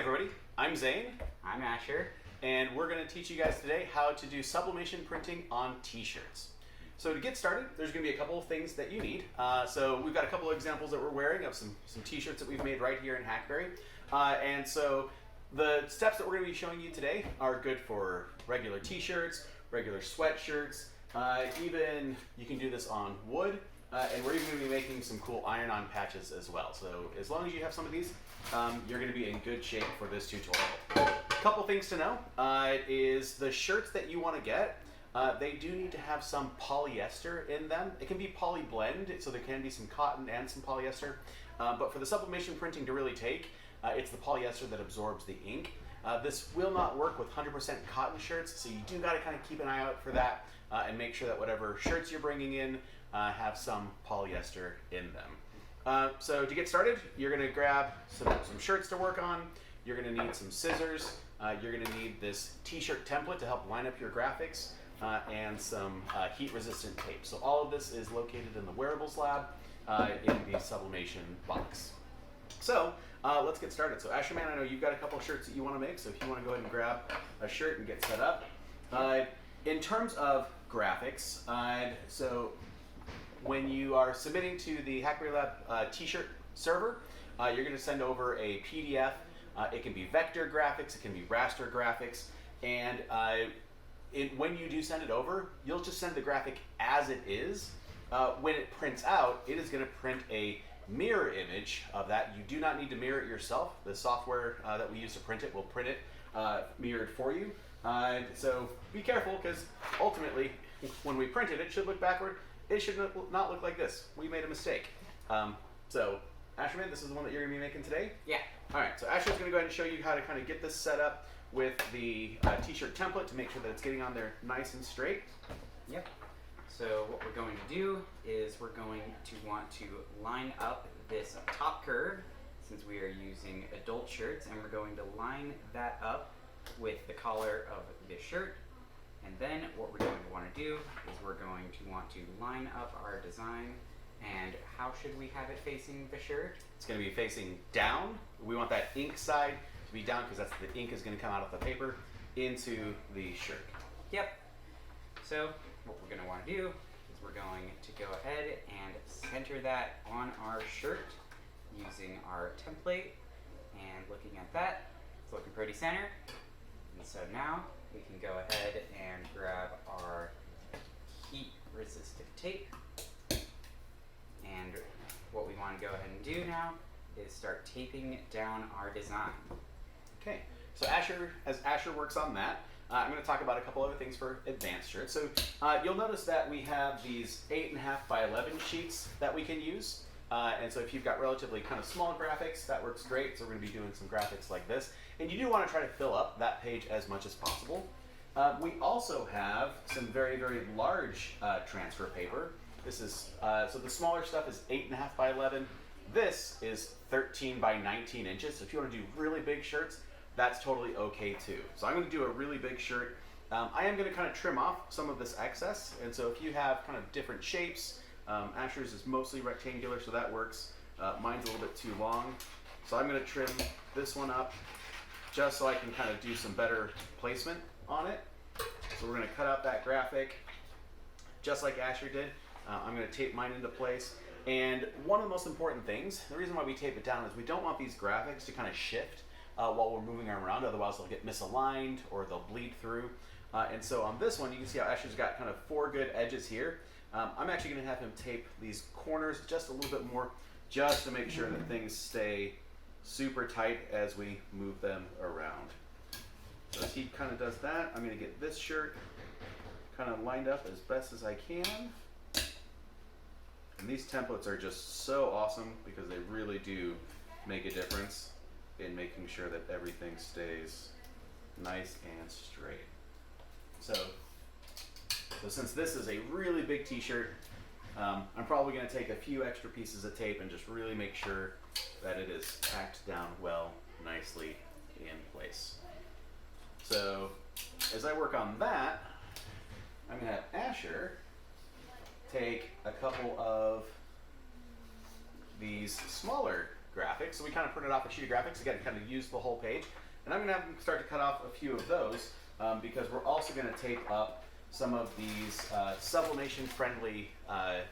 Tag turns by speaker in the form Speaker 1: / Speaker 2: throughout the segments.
Speaker 1: everybody, I'm Zane,
Speaker 2: I'm Asher,
Speaker 1: and we're going to teach you guys today how to do sublimation printing on t-shirts. So to get started, there's going to be a couple of things that you need. So we've got a couple of examples that we're wearing of some t-shirts that we've made right here in HackBerry. And so the steps that we're going to be showing you today are good for regular t-shirts, regular sweatshirts, even you can do this on wood. And we're even going to be making some cool iron-on patches as well. So as long as you have some of these, you're going to be in good shape for this tutorial. A couple things to know is the shirts that you want to get, they do need to have some polyester in them. It can be poly blend, so there can be some cotton and some polyester. But for the sublimation printing to really take, it's the polyester that absorbs the ink. This will not work with 100% cotton shirts, so you do got to kind of keep an eye out for that and make sure that whatever shirts you're bringing in have some polyester in them. So to get started, you're going to grab some shirts to work on. You're going to need some scissors. You're going to need this t-shirt template to help line up your graphics and some heat-resistant tape. So all of this is located in the wearables lab in the sublimation box. So let's get started. So Asher Man, I know you've got a couple shirts that you want to make, so if you want to go ahead and grab a shirt and get set up. In terms of graphics, so when you are submitting to the HackBerry Lab t-shirt server, you're going to send over a PDF. It can be vector graphics, it can be raster graphics, and when you do send it over, you'll just send the graphic as it is. When it prints out, it is going to print a mirror image of that. You do not need to mirror it yourself. The software that we use to print it will print it mirrored for you. So be careful, because ultimately, when we print it, it should look backward. It should not look like this. We made a mistake. So, Asherman, this is the one that you're going to be making today?
Speaker 2: Yeah.
Speaker 1: All right, so Asher's going to go ahead and show you how to kind of get this set up with the t-shirt template to make sure that it's getting on there nice and straight.
Speaker 2: Yep. So what we're going to do is we're going to want to line up this top curve, since we are using adult shirts, and we're going to line that up with the collar of this shirt. And then what we're going to want to do is we're going to want to line up our design. And how should we have it facing the shirt?
Speaker 1: It's going to be facing down. We want that ink side to be down, because that's the ink is going to come out of the paper into the shirt.
Speaker 2: Yep. So what we're going to want to do is we're going to go ahead and center that on our shirt using our template. And looking at that, it's looking pretty center. And so now we can go ahead and grab our heat-resistant tape. And what we want to go ahead and do now is start taping down our design.
Speaker 1: Okay, so as Asher works on that, I'm going to talk about a couple other things for advanced shirts. So you'll notice that we have these 8.5 by 11 sheets that we can use. And so if you've got relatively kind of small graphics, that works great. So we're going to be doing some graphics like this. And you do want to try to fill up that page as much as possible. We also have some very, very large transfer paper. This is, so the smaller stuff is 8.5 by 11. This is 13 by 19 inches. So if you want to do really big shirts, that's totally okay too. So I'm going to do a really big shirt. I am going to kind of trim off some of this excess. And so if you have kind of different shapes, Asher's is mostly rectangular, so that works. Mine's a little bit too long. So I'm going to trim this one up just so I can kind of do some better placement on it. So we're going to cut out that graphic just like Asher did. I'm going to tape mine into place. And one of the most important things, the reason why we tape it down is we don't want these graphics to kind of shift while we're moving them around, otherwise they'll get misaligned or they'll bleed through. And so on this one, you can see how Asher's got kind of 4 good edges here. I'm actually going to have him tape these corners just a little bit more, just to make sure that things stay super tight as we move them around. So as he kind of does that, I'm going to get this shirt kind of lined up as best as I can. And these templates are just so awesome because they really do make a difference in making sure that everything stays nice and straight. So since this is a really big t-shirt, I'm probably going to take a few extra pieces of tape and just really make sure that it is packed down well, nicely in place. So as I work on that, I'm going to have Asher take a couple of these smaller graphics. So we kind of printed off a sheet of graphics, again, kind of use the whole page. And I'm gonna have them start to cut off a few of those because we're also gonna tape up some of these sublimation friendly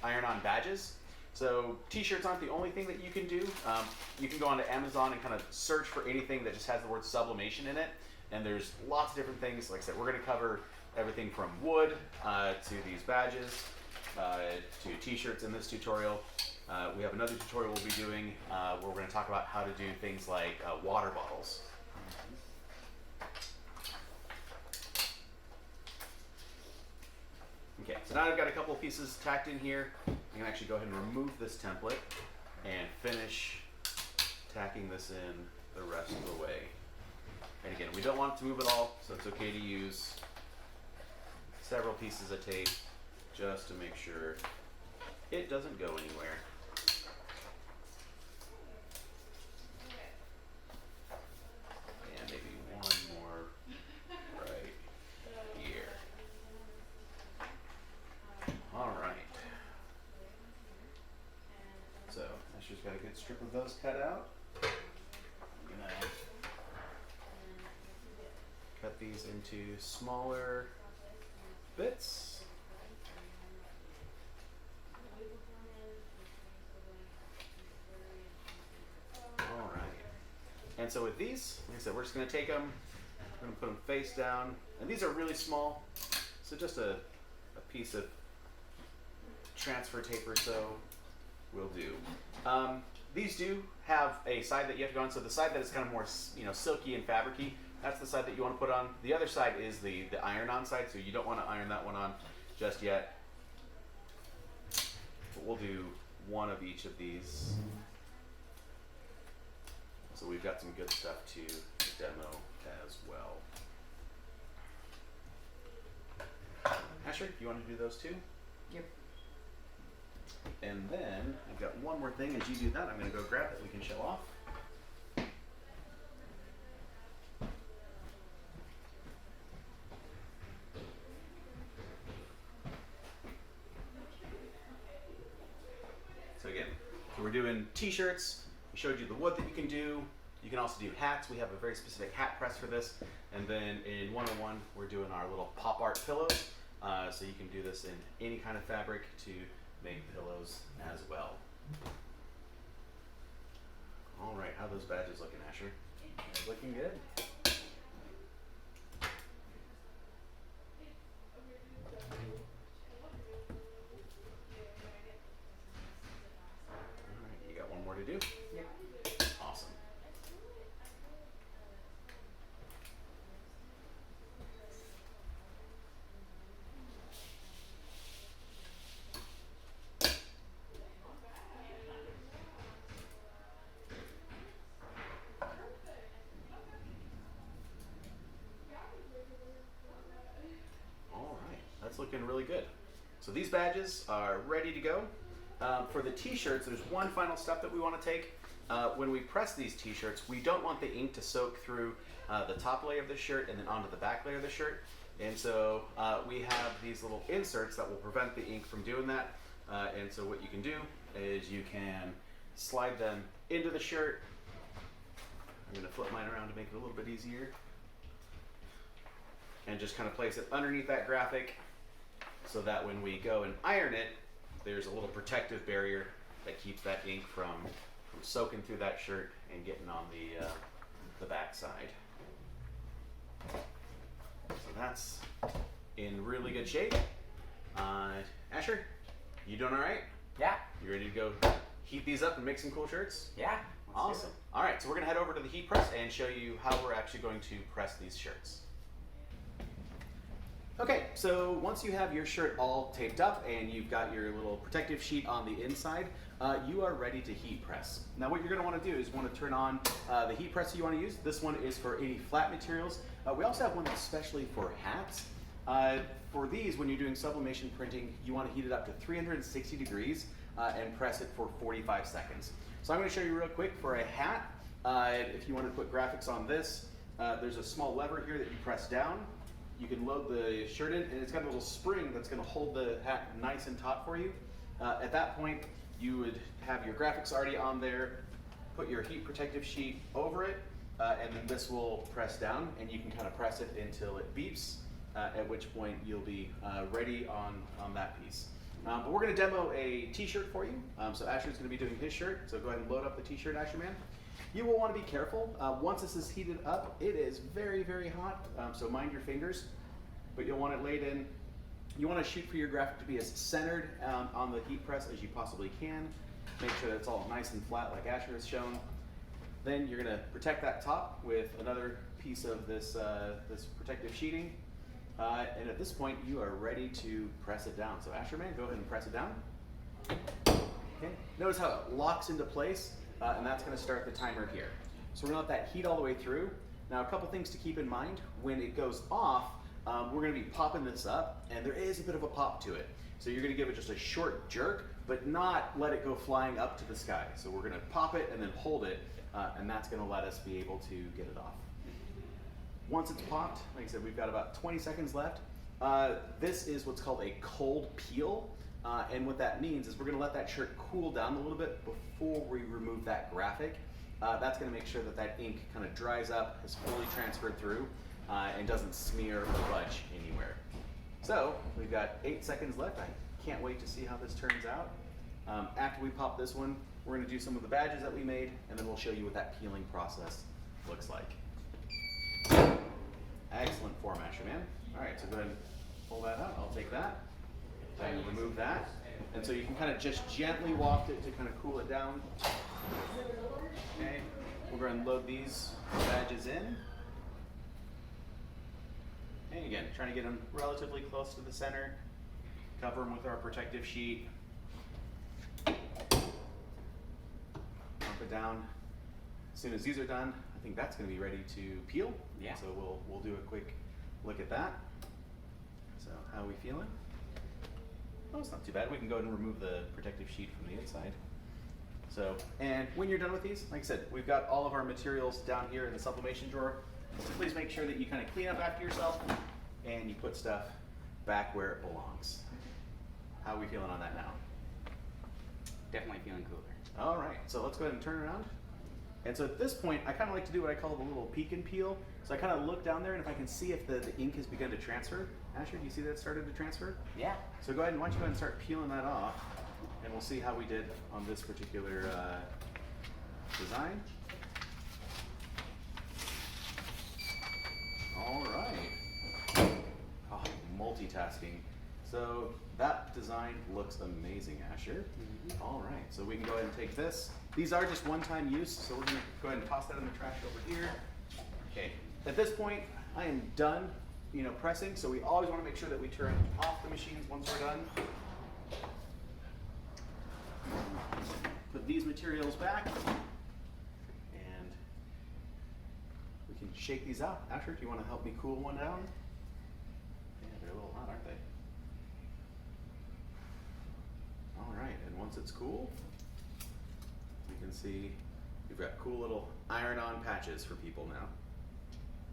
Speaker 1: iron-on badges. So t-shirts aren't the only thing that you can do. You can go onto Amazon and kind of search for anything that just has the word sublimation in it. And there's lots of different things. Like I said, we're gonna cover everything from wood to these badges to t-shirts in this tutorial. We have another tutorial we'll be doing where we're gonna talk about how to do things like water bottles. Okay, so now I've got a couple of pieces tacked in here. I'm gonna actually go ahead and remove this template and finish tacking this in the rest of the way. And again, we don't want it to move at all, so it's okay to use several pieces of tape just to make sure it doesn't go anywhere. And maybe one more right here. All right. So Asher's got a good strip of those cut out. I'm gonna cut these into smaller bits. All right. And so with these, like I said, we're just gonna take them, we're gonna put them face down, and these are really small, so just a piece of transfer tape or so will do. These do have a side that you have to go on, so the side that is kind of more, silky and fabricy, that's the side that you want to put on. The other side is the iron-on side, so you don't want to iron that one on just yet. But we'll do one of each of these. So we've got some good stuff to demo as well. Asher, you want to do those too?
Speaker 2: Yep.
Speaker 1: And then I've got one more thing. As you do that, I'm going to go grab it. We can show off. So again, we're doing t-shirts. We showed you the wood that you can do. You can also do hats. We have a very specific hat press for this. And then in 101, we're doing our little pop art pillows. So you can do this in any kind of fabric to make pillows as well. All right, how are those badges looking, Asher?
Speaker 2: They're looking good.
Speaker 1: All right, you got one more to do?
Speaker 2: Yep.
Speaker 1: Awesome. All right, that's looking really good. So these badges are ready to go. For the t-shirts, there's one final step that we want to take. When we press these t-shirts, we don't want the ink to soak through the top layer of the shirt and then onto the back layer of the shirt. And so we have these little inserts that will prevent the ink from doing that. And so what you can do is you can slide them into the shirt. I'm going to flip mine around to make it a little bit easier. And just kind of place it underneath that graphic so that when we go and iron it, there's a little protective barrier that keeps that ink from soaking through that shirt and getting on the back side. So that's in really good shape. Asher, you doing all right?
Speaker 2: Yeah.
Speaker 1: You ready to go heat these up and make some cool shirts?
Speaker 2: Yeah.
Speaker 1: Awesome. All right, so we're gonna head over to the heat press and show you how we're actually going to press these shirts. Okay, so once you have your shirt all taped up and you've got your little protective sheet on the inside, you are ready to heat press. Now what you're going to want to do is want to turn on the heat press you want to use. This one is for any flat materials. We also have one especially for hats. For these, when you're doing sublimation printing, you want to heat it up to 360 degrees and press it for 45 seconds. So I'm going to show you real quick for a hat. If you want to put graphics on this, there's a small lever here that you press down. You can load the shirt in, and it's got a little spring that's going to hold the hat nice and taut for you. At that point, you would have your graphics already on there. put your heat protective sheet over it, and then this will press down, and you can kind of press it until it beeps, at which point you'll be ready on that piece. But we're going to demo a t-shirt for you. So Asher's going to be doing his shirt, so go ahead and load up the t-shirt, Asher Man. You will want to be careful. Once this is heated up, it is very, very hot, so mind your fingers, but you'll want it laid in. You want to shoot for your graphic to be as centered on the heat press as you possibly can. Make sure that it's all nice and flat like Asher has shown. Then you're going to protect that top with another piece of this, this protective sheeting. And at this point, you are ready to press it down. So Asher Man, go ahead and press it down. Okay. Notice how it locks into place, and that's going to start the timer here. So we're going to let that heat all the way through. Now, a couple things to keep in mind. When it goes off, we're going to be popping this up, and there is a bit of a pop to it. So you're going to give it just a short jerk, but not let it go flying up to the sky. So we're going to pop it and then hold it, and that's going to let us be able to get it off. Once it's popped, like I said, we've got about 20 seconds left. This is what's called a cold peel, and what that means is we're going to let that shirt cool down a little bit before we remove that graphic. That's going to make sure that that ink kind of dries up, is fully transferred through, and doesn't smear or budge anywhere. So we've got 8 seconds left. I can't wait to see how this turns out. After we pop this one, we're going to do some of the badges that we made, and then we'll show you what that peeling process looks like. Excellent form, Asher Man. All right, so go ahead and pull that out. I'll take that and remove that. And so you can kind of just gently waft it to kind of cool it down. Okay, we'll go ahead and load these badges in. And again, trying to get them relatively close to the center. Cover them with our protective sheet. Pump it down. As soon as these are done, I think that's going to be ready to peel.
Speaker 2: Yeah.
Speaker 1: So we'll do a quick look at that. So how are we feeling? Oh, it's not too bad. We can go ahead and remove the protective sheet from the inside. So, and when you're done with these, like I said, we've got all of our materials down here in the sublimation drawer. So please make sure that you kind of clean up after yourself and you put stuff back where it belongs. How are we feeling on that now?
Speaker 2: Definitely feeling cooler.
Speaker 1: All right, so let's go ahead and turn around. And so at this point, I kind of like to do what I call the little peek and peel. So I kind of look down there, and if I can see if the ink has begun to transfer. Asher, do you see that it started to transfer?
Speaker 2: Yeah.
Speaker 1: So go ahead and why don't you go ahead and start peeling that off, and we'll see how we did on this particular design. All right. Oh, multitasking. So that design looks amazing, Asher. All right, so we can go ahead and take this. These are just one-time use, so we're gonna go ahead and toss that in the trash over here. Okay, at this point, I am done, pressing, so we always wanna make sure that we turn off the machines once we're done. Put these materials back, and we can shake these out. Asher, do you wanna help me cool one down? Yeah, they're a little hot, aren't they? All right, and once it's cool, you can see we've got cool little iron-on patches for people now.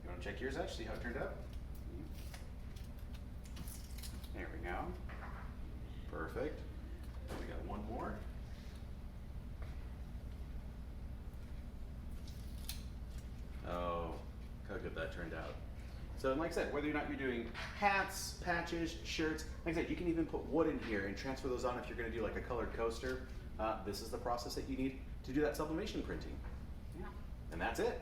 Speaker 1: You want to check yours out, see how it turned out? There we go. Perfect. We got one more. Oh, how good that turned out. So like I said, whether or not you're doing hats, patches, shirts, like I said, you can even put wood in here and transfer those on if you're going to do like a colored coaster. This is the process that you need to do that sublimation printing.
Speaker 2: Yeah.
Speaker 1: And that's it.